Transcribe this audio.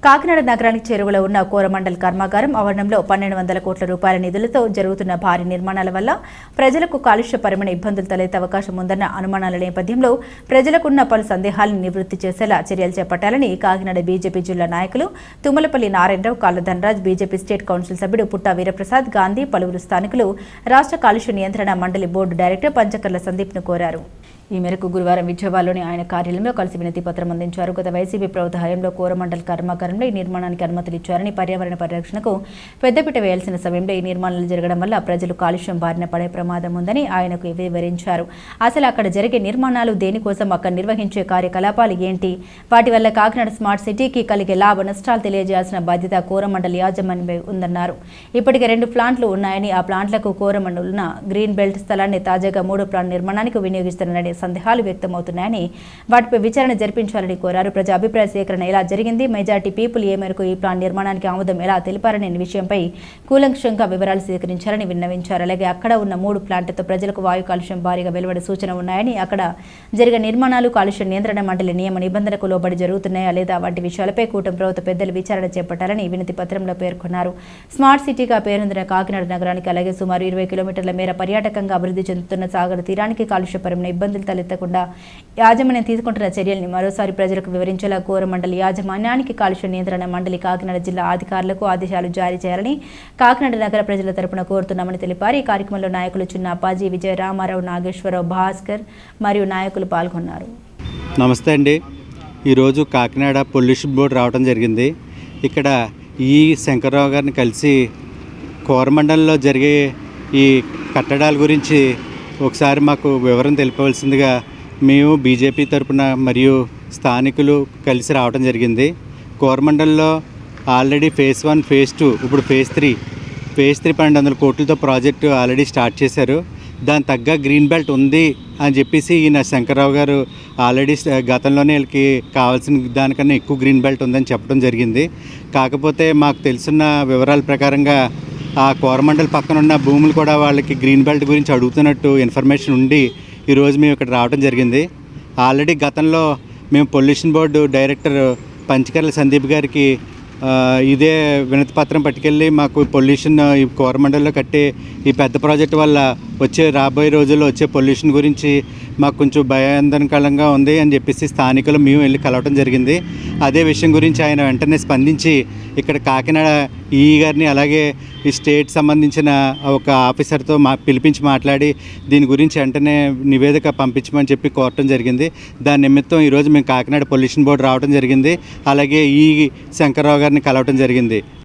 కాకినాడ నగరానికి చేరువలో ఉన్న కోరమండల్ కర్మాగారం ఆవరణంలో 1200 కోట్ల రూపాయల నిధులతో జరుగుతున్న భారీ నిర్మాణాల వల్ల ప్రజలకు కాలుష్యపరమైన ఇబ్బందులు తలెత్తే అవకాశం ఉందన్న అనుమానాల నేపథ్యంలో ప్రజలకున్న పలు సందేహాలను నివృత్తి చేసేలా చర్యలు చేపట్టాలని కాకినాడ బీజేపీ జిల్లా నాయకులు తుమ్మలపల్లి నారాయణరావు, కాళ్ళ ధనరాజ్, బీజేపీ స్టేట్ కౌన్సిల్ సభ్యుడు పుట్టా వీరప్రసాద్, గాంధీ, పలువురు స్థానికులు రాష్ట్ర కాలుష్య నియంత్రణ మండలి బోర్డు డైరెక్టర్ పంచకర్ల సందీప్ను కోరారు. ఈ మేరకు గురువారం విజయవాడలోని ఆయన కార్యాలయంలో కలిసి వినతి పత్రం అందించారు. గత వైసీపీ ప్రభుత్వ హయాంలో కోరమండల్ కర్మాగారంలో ఈ నిర్మాణానికి అనుమతులు ఇచ్చారని, పర్యావరణ పరిరక్షణకు పెద్దపీట వేయాల్సిన సమయంలో ఈ నిర్మాణాలు జరగడం వల్ల ప్రజలు కాలుష్యం బారిన పడే ప్రమాదం ఉందని ఆయనకు వివరించారు. అసలు అక్కడ జరిగే నిర్మాణాలు దేనికోసం, అక్కడ నిర్వహించే కార్యకలాపాలు ఏంటి, వాటి వల్ల కాకినాడ స్మార్ట్ సిటీకి కలిగే లాభ నష్టాలు తెలియజేయాల్సిన బాధ్యత కోరమండల్ యాజమాన్యంపై ఉందన్నారు. ఇప్పటికే 2 ప్లాంట్లు ఉన్నాయని, ఆ ప్లాంట్లకు కోరమండలున్న గ్రీన్ బెల్ట్ స్థలాన్ని తాజాగా 3 ప్లాంట్ నిర్మాణానికి వినియోగిస్తున్నారని సందేహాలు వ్యక్తమవుతున్నాయని, వాటిపై విచారణ జరిపించాలని కోరారు. ప్రజా అభిప్రాయ సేకరణ ఎలా జరిగింది, మెజార్టీ పీపుల్ ఏ మేరకు ఈ ప్లాన్ నిర్మాణానికి ఆమోదం ఎలా తెలిపారనే విషయంపై కూలంకషంగా వివరాలు సేకరించాలని విన్నవించారు. అలాగే అక్కడ ఉన్న 3 ప్లాంట్లతో ప్రజలకు వాయు కాలుష్యం భారీగా వెలువడే సూచన ఉన్నాయని, అక్కడ జరిగే నిర్మాణాలు కాలుష్య నియంత్రణ మండలి నియమ నిబంధనలకు లోబడి జరుగుతున్నాయా లేదా వంటి విషయాలపై కూటమి ప్రభుత్వ పెద్దలు విచారణ చేపట్టాలని వినతి పత్రంలో పేర్కొన్నారు. స్మార్ట్ సిటీగా పేరొందిన కాకినాడ నగరానికి అలాగే సుమారు 20 కిలోమీటర్ల మేర పర్యాటకంగా అభివృద్ధి చెందుతున్న సాగర్ తీరానికి కాలుష్యపరమైన ఇబ్బందులు తలెత్తకుండా యాజమాన్యం తీసుకుంటున్న చర్యల్ని మరోసారి ప్రజలకు వివరించేలా కోరమండలి యాజమాన్యానికి కాలుష్య నియంత్రణ మండలి కాకినాడ జిల్లా అధికారులకు ఆదేశాలు జారీ చేయాలని కాకినాడ నగర ప్రజల తరపున కోరుతున్నామని తెలిపారు. ఈ కార్యక్రమంలో నాయకులు చిన్న అప్పాజీ, విజయ రామారావు, నాగేశ్వరరావు, భాస్కర్ మరియు నాయకులు పాల్గొన్నారు. నమస్తే అండి. ఈరోజు కాకినాడ పొల్యూషన్ బోర్డు రావడం జరిగింది. ఇక్కడ ఈ శంకర్రావు గారిని కలిసి కోరమండలంలో జరిగే ఈ కట్టడాల గురించి ఒకసారి మాకు వివరం తెలిపవలసిందిగా మేము బీజేపీ తరపున మరియు స్థానికులు కలిసి రావడం జరిగింది. కోరమండల్లో ఆల్రెడీ ఫేజ్ 1, ఫేజ్ 2, ఇప్పుడు ఫేజ్ 3 1200 కోట్లతో ప్రాజెక్టు ఆల్రెడీ స్టార్ట్ చేశారు. దాని తగ్గ గ్రీన్ బెల్ట్ ఉంది అని చెప్పేసి ఈయన శంకర్రావు గారు ఆల్రెడీ గతంలోనే వీళ్ళకి కావాల్సిన దానికన్నా ఎక్కువ గ్రీన్ బెల్ట్ ఉందని చెప్పడం జరిగింది. కాకపోతే మాకు తెలుసున్న వివరాల ప్రకారంగా ఆ కోరమండల్ పక్కన ఉన్న భూములు కూడా వాళ్ళకి గ్రీన్ బెల్ట్ గురించి అడుగుతున్నట్టు ఇన్ఫర్మేషన్ ఉండి ఈరోజు మేము ఇక్కడ రావడం జరిగింది. ఆల్రెడీ గతంలో మేము pollution board director Panchakarla Sandeep గారికి ఇదే వినతి పత్రం పట్టుకెళ్ళి మాకు పొల్యూషన్ ఈ కోరమండల్లో కట్టే ఈ పెద్ద ప్రాజెక్టు వల్ల రాబోయే రోజుల్లో వచ్చే పొల్యూషన్ గురించి మాకు కొంచెం భయాందోళనకరంగా ఉంది అని చెప్పేసి స్థానికులు మేము వెళ్ళి కలవటం జరిగింది. అదే విషయం గురించి ఆయన వెంటనే స్పందించి ఇక్కడ కాకినాడ ఈఈ గారిని అలాగే ఈ స్టేట్ సంబంధించిన ఒక ఆఫీసర్తో పిలిపించి మాట్లాడి దీని గురించి వెంటనే నివేదిక పంపించమని చెప్పి కోరటం జరిగింది. దాని నిమిత్తం ఈరోజు మేము కాకినాడ పొల్యూషన్ బోర్డు రావడం జరిగింది. అలాగే ఈ శంకర్రావు గారిని కలవటం జరిగింది.